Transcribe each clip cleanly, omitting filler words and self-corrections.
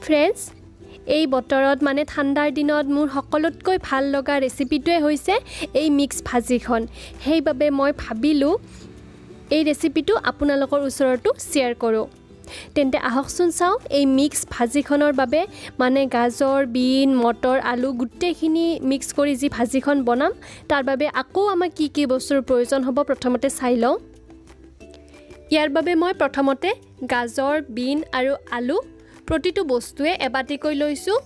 Friends, এই বতৰত মানে ঠাণ্ডাৰ দিনত মোৰ সকলোতকৈ ভাল লগা ৰেচিপিটোৱে হৈছে এই মিক্স ভাজিখন। সেইবাবে মই ভাবিলোঁ এই ৰেচিপিটো আপোনালোকৰ ওচৰতো শ্বেয়াৰ কৰোঁ। তেন্তে আহকচোন চাওঁ এই মিক্স ভাজিখনৰ বাবে মানে গাজৰ, বিন, মটৰ, আলু গোটেইখিনি মিক্স কৰি যি ভাজিখন বনাম তাৰ বাবে আকৌ আমাক কি বস্তুৰ প্ৰয়োজন হ'ব প্ৰথমতে চাই লওঁ। ইয়াৰ বাবে মই প্ৰথমতে গাজৰ, বিন আৰু আলু প্ৰতিটো বস্তুৱে এবাটিকৈ লৈছোঁ।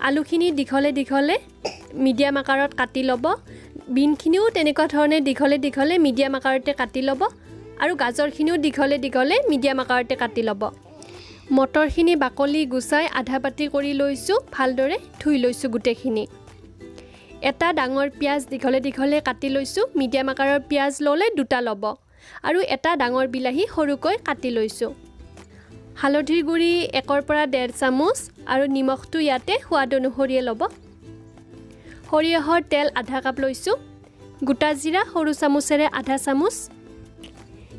আলুখিনি দীঘলে দীঘলে মিডিয়াম আকাৰত কাটি ল'ব, বিনখিনিও তেনেকুৱা ধৰণে দীঘলে দীঘলে মিডিয়াম আকাৰতে কাটি ল'ব আৰু গাজৰখিনিও দীঘলে দীঘলে মিডিয়াম আকাৰতে কাটি ল'ব। মটৰখিনি বাকলি গুচাই আধা বাতি কৰি লৈছোঁ, ভালদৰে ধুই লৈছোঁ গোটেইখিনি। এটা ডাঙৰ পিঁয়াজ দীঘলে দীঘলে কাটি লৈছোঁ, মিডিয়াম আকাৰৰ পিঁয়াজ ল'লে দুটা ল'ব আৰু এটা ডাঙৰ বিলাহী সৰুকৈ কাটি লৈছোঁ। হালধিৰ গুড়ি 1 পৰা 1.5 চামুচ আৰু নিমখটো ইয়াতে সোৱাদ অনুসৰিয়ে ল'ব। সৰিয়হৰ তেল আধা কাপ লৈছোঁ, গোটা জিৰা সৰু চামুচেৰে আধা চামুচ,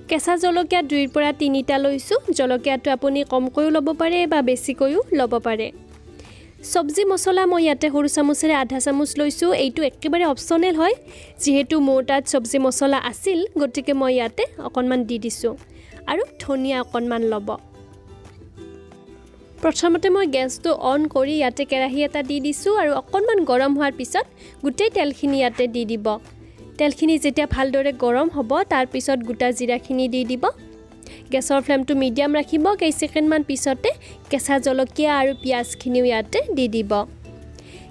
কেঁচা জলকীয়া 2 পৰা 3টা লৈছোঁ। জলকীয়াটো আপুনি কমকৈও ল'ব পাৰে বা বেছিকৈও ল'ব পাৰে। চব্জি মছলা মই ইয়াতে সৰু চামুচেৰে আধা চামুচ লৈছোঁ। এইটো একেবাৰে অপশ্যনেল হয়, যিহেতু মোৰ তাত চব্জি মছলা আছিল গতিকে মই ইয়াতে অকণমান দি দিছোঁ আৰু ধনিয়া অকণমান ল'ব। প্ৰথমতে মই গেছটো অন কৰি ইয়াতে কেৰাহী এটা দি দিছোঁ আৰু অকণমান গৰম হোৱাৰ পিছত গোটেই তেলখিনি ইয়াতে দি দিব। তেলখিনি যেতিয়া ভালদৰে গৰম হ'ব তাৰপিছত গোটা জিৰাখিনি দি দিব। গেছৰ ফ্লেমটো মিডিয়াম ৰাখিব। কেইছেকেণ্ডমান পিছতে কেঁচা জলকীয়া আৰু পিঁয়াজখিনিও ইয়াতে দি দিব।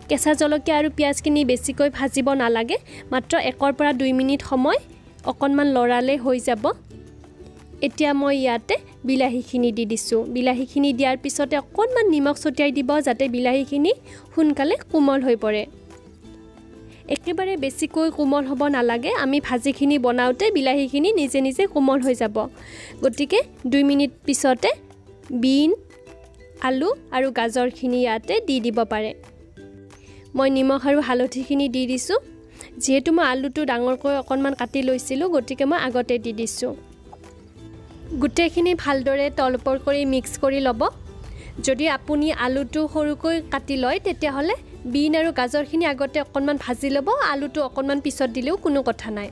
কেঁচা জলকীয়া আৰু পিঁয়াজখিনি বেছিকৈ ভাজিব নালাগে, মাত্ৰ 1 পৰা 2 মিনিট সময় অকণমান লৰালে হৈ যাব। এতিয়া মই ইয়াতে বিলাহীখিনি দি দিছোঁ। বিলাহীখিনি দিয়াৰ পিছতে অকণমান নিমখ ছটিয়াই দিব যাতে বিলাহীখিনি সোনকালে কোমল হৈ পৰে। একেবাৰে বেছিকৈ কোমল হ'ব নালাগে, আমি ভাজিখিনি বনাওঁতে বিলাহীখিনি নিজে নিজে কোমল হৈ যাব। গতিকে 2 মিনিট পিছতে বিন, আলু আৰু গাজৰখিনি ইয়াতে দি দিব পাৰে। মই নিমখ আৰু হালধিখিনি দি দিছোঁ। যিহেতু মই আলুটো ডাঙৰকৈ অকণমান কাটি লৈছিলোঁ গতিকে মই আগতে দি দিছোঁ। গোটেইখিনি ভালদৰে তলপৰ কৰি মিক্স কৰি ল'ব। যদি আপুনি আলুটো সৰুকৈ কাটি লয় তেতিয়াহ'লে বিন আৰু গাজৰখিনি আগতে অকণমান ভাজি ল'ব, আলুটো অকণমান পিছত দিলেও কোনো কথা নাই।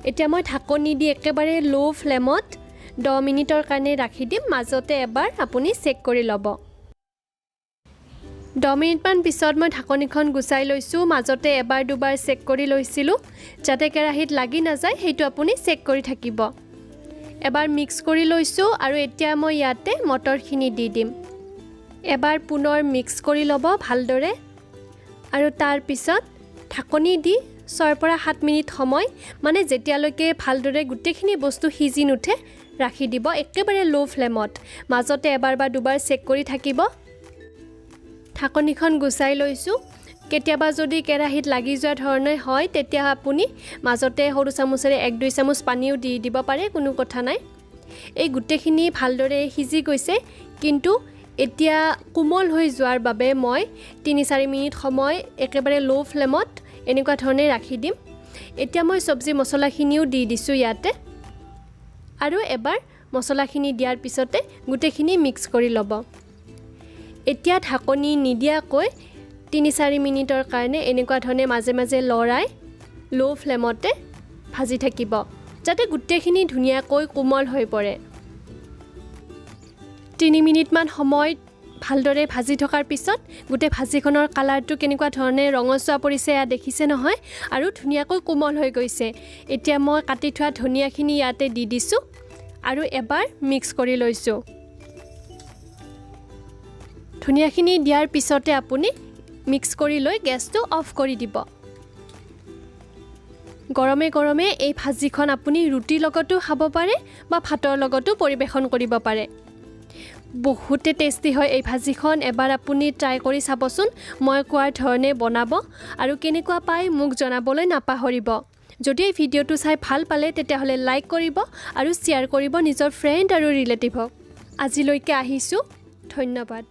এতিয়া মই ঢাকনি দি একেবাৰে ল' ফ্লেমত 10 মিনিটৰ কাৰণে ৰাখি দিম। মাজতে এবাৰ আপুনি চেক কৰি ল'ব। 10 মিনিটমান পিছত মই ঢাকনিখন গুচাই লৈছোঁ। মাজতে এবাৰ দুবাৰ চেক কৰি লৈছিলোঁ যাতে কেৰাহীত লাগি নাযায়, সেইটো আপুনি চেক কৰি থাকিব। এবাৰ মিক্স কৰি লৈছোঁ আৰু এতিয়া মই ইয়াতে মটৰখিনি দি দিম। এবাৰ পুনৰ মিক্স কৰি ল'ব ভালদৰে আৰু তাৰপিছত ঢাকনি দি 6 পৰা 7 মিনিট সময় মানে যেতিয়ালৈকে ভালদৰে গোটেইখিনি বস্তু সিজি নুঠে ৰাখি দিব, একেবাৰে ল' ফ্লেমত। মাজতে এবাৰ বা দুবাৰ চেক কৰি থাকিব। ঢাকনিখন গুচাই লৈছোঁ। কেতিয়াবা যদি কেৰাহীত লাগি যোৱা ধৰণে হয় তেতিয়া আপুনি মাজতে সৰু চামুচেৰে 1-2 চামুচ পানীও দি দিব পাৰে, কোনো কথা নাই। এই গোটেইখিনি ভালদৰে সিজি গৈছে, কিন্তু এতিয়া কোমল হৈ যোৱাৰ বাবে মই 3-4 মিনিট সময় একেবাৰে ল' ফ্লেমত এনেকুৱা ধৰণে ৰাখি দিম। এতিয়া মই চব্জি মছলাখিনিও দি দিছোঁ ইয়াতে আৰু এবাৰ মছলাখিনি দিয়াৰ পিছতে গোটেইখিনি মিক্স কৰি ল'ব। এতিয়া ঢাকনি নিদিয়াকৈ 3-4 মিনিটৰ কাৰণে এনেকুৱা ধৰণে মাজে মাজে লৰাই ল' ফ্লেমতে ভাজি থাকিব যাতে গোটেইখিনি ধুনীয়াকৈ কোমল হৈ পৰে। 3 মিনিটমান সময় ভালদৰে ভাজি থকাৰ পিছত গোটেই ভাজিখনৰ কালাৰটো কেনেকুৱা ধৰণে ৰঙচুৱা পৰিছে এয়া দেখিছে নহয়, আৰু ধুনীয়াকৈ কোমল হৈ গৈছে। এতিয়া মই কাটি থোৱা ধনিয়াখিনি ইয়াতে দি দিছোঁ আৰু এবাৰ মিক্স কৰি লৈছোঁ। ধনিয়াখিনি দিয়াৰ পিছতে আপুনি মিক্স কৰি লৈ গেছটো অফ কৰি দিব। গৰমে গৰমে এই ভাজিখন আপুনি ৰুটিৰ লগতো খাব পাৰে বা ভাতৰ লগতো পৰিৱেশন কৰিব পাৰে। বহুতে টেষ্টি হয় এই ভাজিখন। এবাৰ আপুনি ট্ৰাই কৰি চাবচোন। মই কোৱাৰ ধৰণে বনাব আৰু কেনেকুৱা পায় মোক জনাবলৈ নাপাহৰিব। যদি এই ভিডিঅ'টো চাই ভাল পালে তেতিয়াহ'লে লাইক কৰিব আৰু শ্বেয়াৰ কৰিব নিজৰ ফ্ৰেণ্ড আৰু ৰিলেটিভক। আজিলৈকে আহিছোঁ, ধন্যবাদ।